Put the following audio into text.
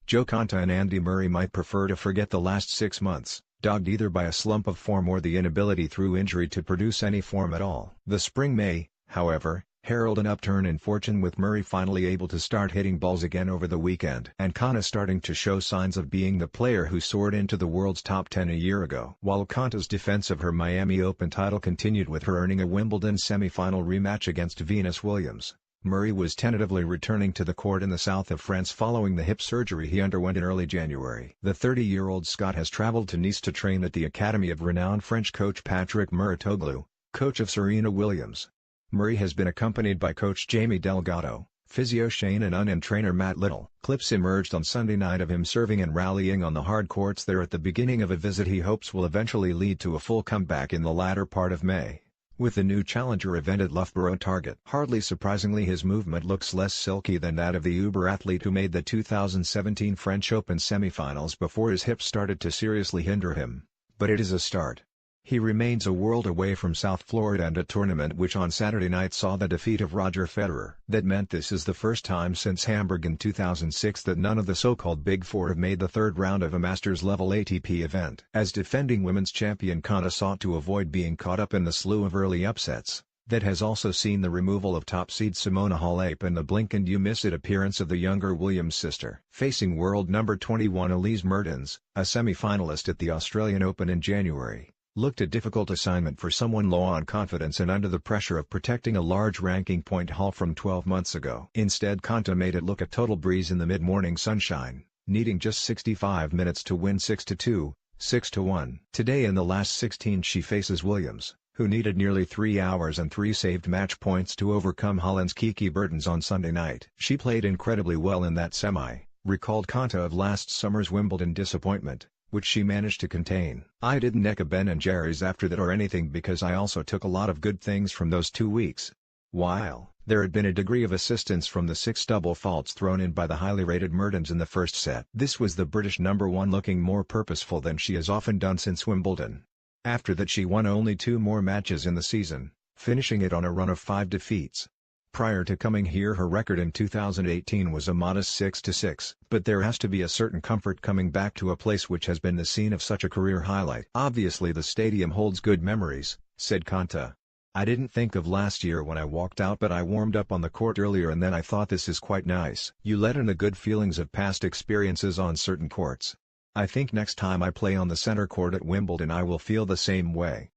Jo Konta and Andy Murray might prefer to forget the last 6 months, dogged either by a slump of form or the inability through injury to produce any form at all. The spring may, however, herald an upturn in fortune, with Murray finally able to start hitting balls again over the weekend and Konta starting to show signs of being the player who soared into the world's top 10 a year ago. While Konta's defense of her Miami Open title continued, with her earning a Wimbledon semi-final rematch against Venus Williams, Murray was tentatively returning to the court in the south of France following the hip surgery he underwent in early January. The 30-year-old Scot has traveled to Nice to train at the academy of renowned French coach Patrick Mouratoglou, coach of Serena Williams. Murray has been accompanied by coach Jamie Delgado, physio Shane Annan and trainer Matt Little. Clips emerged on Sunday night of him serving and rallying on the hard courts there at the beginning of a visit he hopes will eventually lead to a full comeback in the latter part of May, with the new Challenger event at Loughborough Target. Hardly surprisingly, his movement looks less silky than that of the Uber athlete who made the 2017 French Open semifinals before his hips started to seriously hinder him, but it is a start. He remains a world away from South Florida and a tournament which on Saturday night saw the defeat of Roger Federer. That meant this is the first time since Hamburg in 2006 that none of the so-called Big Four have made the third round of a Masters-level ATP event. As defending women's champion, Konta sought to avoid being caught up in the slew of early upsets that has also seen the removal of top seed Simona Halep and the blink-and-you-miss-it appearance of the younger Williams sister. Facing world number 21 Elise Mertens, a semi-finalist at the Australian Open in January, looked a difficult assignment for someone low on confidence and under the pressure of protecting a large ranking point haul from 12 months ago. Instead, Konta made it look a total breeze in the mid-morning sunshine, needing just 65 minutes to win 6-2, 6-1. Today in the last 16 she faces Williams, who needed nearly 3 hours and 3 saved match points to overcome Holland's Kiki Bertens on Sunday night. She played incredibly well in that semi, recalled Konta of last summer's Wimbledon disappointment, which she managed to contain. I didn't neck a Ben and Jerry's after that or anything because I also took a lot of good things from those 2 weeks. While there had been a degree of assistance from the 6 double faults thrown in by the highly rated Mertens in the first set, this was the British number 1 looking more purposeful than she has often done since Wimbledon. After that she won only 2 more matches in the season, finishing it on a run of 5 defeats. Prior to coming here her record in 2018 was a modest 6-6. But there has to be a certain comfort coming back to a place which has been the scene of such a career highlight. Obviously the stadium holds good memories, said Konta. I didn't think of last year when I walked out, but I warmed up on the court earlier and then I thought this is quite nice. You let in the good feelings of past experiences on certain courts. I think next time I play on the center court at Wimbledon I will feel the same way.